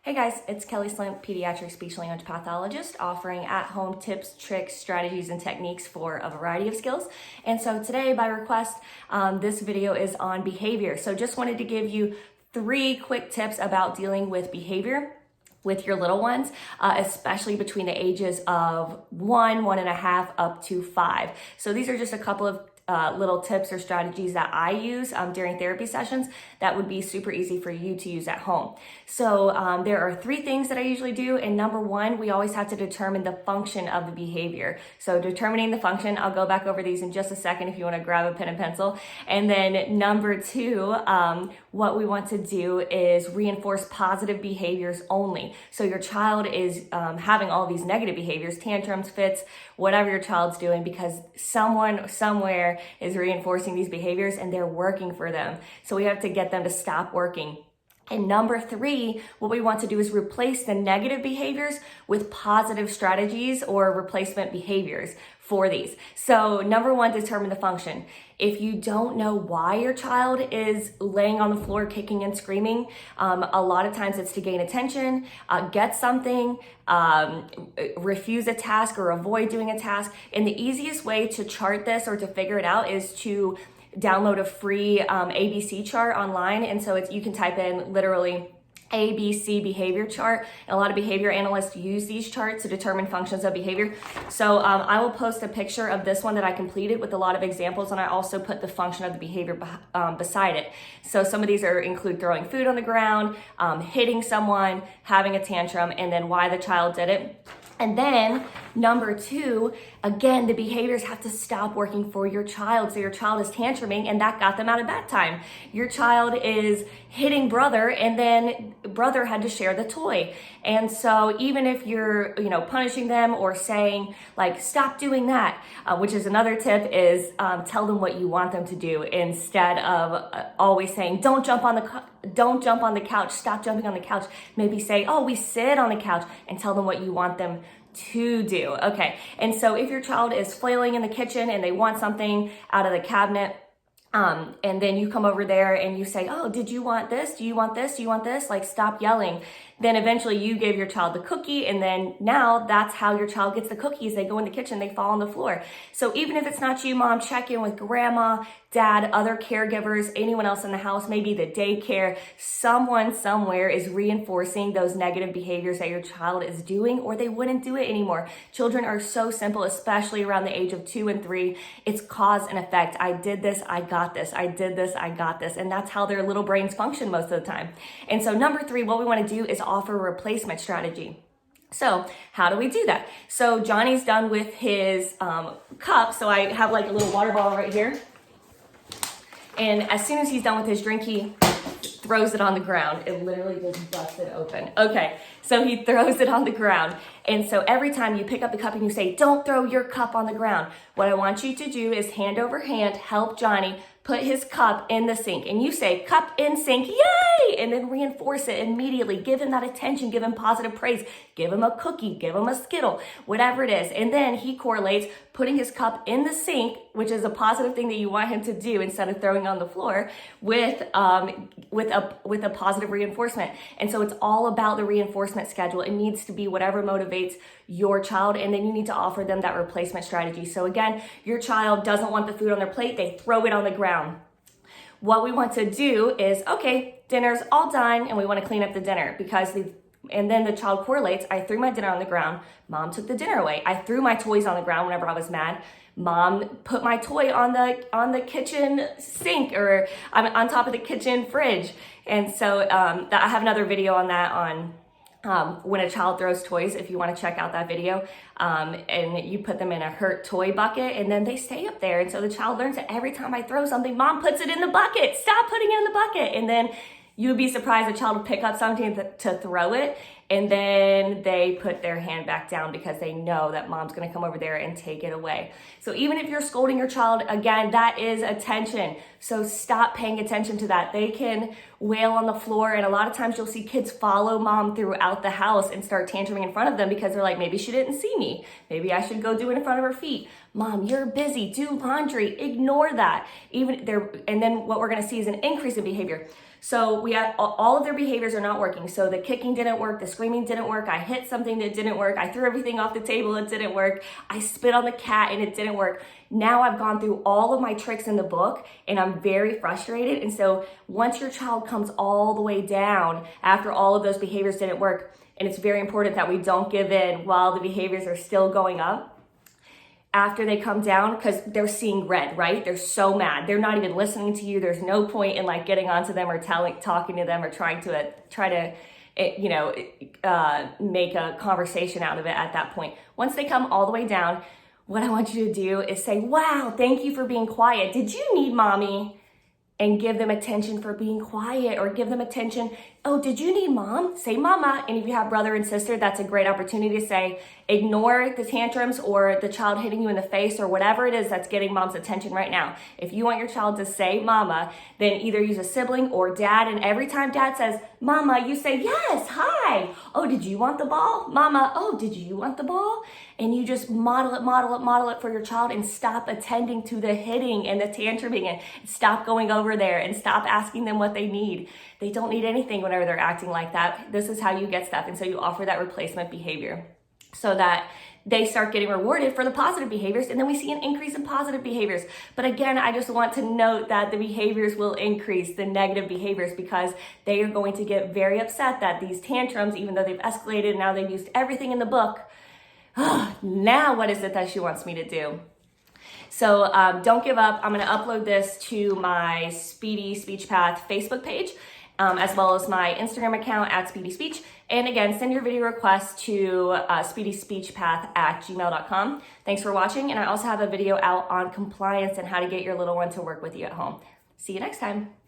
Hey guys, it's Kelli, pediatric speech language pathologist, offering at-home tips, tricks, strategies, and techniques for a variety of skills. And so today, by request, this video is on behavior. So just wanted to give you 3 quick tips about dealing with behavior with your little ones, especially between the ages of 1, 1.5, up to 5. So these are just a couple of little tips or strategies that I use during therapy sessions that would be super easy for you to use at home. So there are 3 things that I usually do. And number 1, we always have to determine the function of the behavior. So determining the function, I'll go back over these in just a second if you want to grab a pen and pencil. And then number 2, what we want to do is reinforce positive behaviors only. So your child is having all these negative behaviors, tantrums, fits, whatever your child's doing, because someone somewhere is reinforcing these behaviors and they're working for them. So we have to get them to stop working. And number 3, what we want to do is replace the negative behaviors with positive strategies or replacement behaviors for these. So number 1, determine the function. If you don't know why your child is laying on the floor kicking and screaming, a lot of times it's to gain attention, get something, refuse a task or avoid doing a task. And the easiest way to chart this or to figure it out is to download a free ABC chart online. And so you can type in literally ABC behavior chart. And a lot of behavior analysts use these charts to determine functions of behavior. So I will post a picture of this one that I completed with a lot of examples, and I also put the function of the behavior beside it. So some of these include throwing food on the ground, hitting someone, having a tantrum, and then why the child did it. And then number 2, again, the behaviors have to stop working for your child. So your child is tantruming and that got them out of bedtime. Your child is hitting brother and then brother had to share the toy. And so even if you're, punishing them or saying like, stop doing that, which is another tip, is tell them what you want them to do instead of always saying, don't jump on the couch, stop jumping on the couch. Maybe say, oh, we sit on the couch, and tell them what you want them to do. Okay. And so if your child is flailing in the kitchen and they want something out of the cabinet, and then you come over there and you say, oh, did you want this? Do you want this? Do you want this? Like, stop yelling. Then eventually you gave your child the cookie, and then now that's how your child gets the cookies. They go in the kitchen, they fall on the floor. So even if it's not you, mom, check in with grandma, dad, other caregivers, anyone else in the house, maybe the daycare. Someone somewhere is reinforcing those negative behaviors that your child is doing, or they wouldn't do it anymore. Children are so simple, especially around the age of 2 and 3. It's cause and effect. I did this, I got this. I did this, I got this. And that's how their little brains function most of the time. And so number 3, what we want to do is offer a replacement strategy. So how do we do that? So Johnny's done with his cup. So I have like a little water bottle right here. And as soon as he's done with his drink, he throws it on the ground. It literally just busts it open. Okay, so he throws it on the ground. And so every time you pick up the cup and you say, don't throw your cup on the ground, what I want you to do is hand over hand, help Johnny put his cup in the sink. And you say, cup in sink, yay! And then reinforce it immediately. Give him that attention, give him positive praise, give him a cookie, give him a Skittle, whatever it is. And then he correlates putting his cup in the sink, which is a positive thing that you want him to do instead of throwing on the floor, with a positive reinforcement. And so it's all about the reinforcement schedule. It needs to be whatever motivates your child, and then you need to offer them that replacement strategy. So again, your child doesn't want the food on their plate, they throw it on the ground. What we want to do is, okay, dinner's all done, and we want to clean up the dinner and then the child correlates, I threw my dinner on the ground, mom took the dinner away. I threw my toys on the ground whenever I was mad. Mom put my toy on the kitchen sink, or on top of the kitchen fridge. And so I have another video on that on when a child throws toys, if you want to check out that video, and you put them in a hurt toy bucket, and then they stay up there. And so the child learns that every time I throw something, mom puts it in the bucket. Stop putting it in the bucket. And then you would be surprised a child will pick up something to throw it, and then they put their hand back down because they know that mom's going to come over there and take it away. So even if you're scolding your child, again, that is attention. So stop paying attention to that. They can wail on the floor, and a lot of times you'll see kids follow mom throughout the house and start tantruming in front of them because they're like, maybe she didn't see me. Maybe I should go do it in front of her feet. Mom, you're busy. Do laundry. Ignore that. And then what we're going to see is an increase in behavior. So we have all of their behaviors are not working. So the kicking didn't work, the screaming didn't work, I hit something that didn't work, I threw everything off the table, it didn't work, I spit on the cat and it didn't work. Now I've gone through all of my tricks in the book and I'm very frustrated. And so once your child comes all the way down after all of those behaviors didn't work, and it's very important that we don't give in while the behaviors are still going up, after they come down, because they're seeing red, right? They're so mad. They're not even listening to you. There's no point in like getting onto them or talking to them or trying to make a conversation out of it at that point. Once they come all the way down, what I want you to do is say, wow, thank you for being quiet. Did you need mommy? And give them attention for being quiet, or give them attention. Oh, did you need mom? Say mama. And if you have brother and sister, that's a great opportunity to say, ignore the tantrums or the child hitting you in the face or whatever it is that's getting mom's attention right now. If you want your child to say mama, then either use a sibling or dad. And every time dad says mama, you say, yes, hi. Oh, did you want the ball? Mama, oh, did you want the ball? And you just model it for your child, and stop attending to the hitting and the tantruming, and stop going over there and stop asking them what they need. They don't need anything whenever they're acting like that. This is how you get stuff. And so you offer that replacement behavior so that they start getting rewarded for the positive behaviors, and then we see an increase in positive behaviors. But again, I just want to note that the behaviors will increase, the negative behaviors, because they are going to get very upset that these tantrums, even though they've escalated, now they've used everything in the book, now what is it that she wants me to do? So don't give up. I'm going to upload this to my Speedy Speech Path Facebook page, as well as my Instagram account at Speedy Speech. And again, send your video requests to speedyspeechpath@gmail.com. Thanks for watching. And I also have a video out on compliance and how to get your little one to work with you at home. See you next time.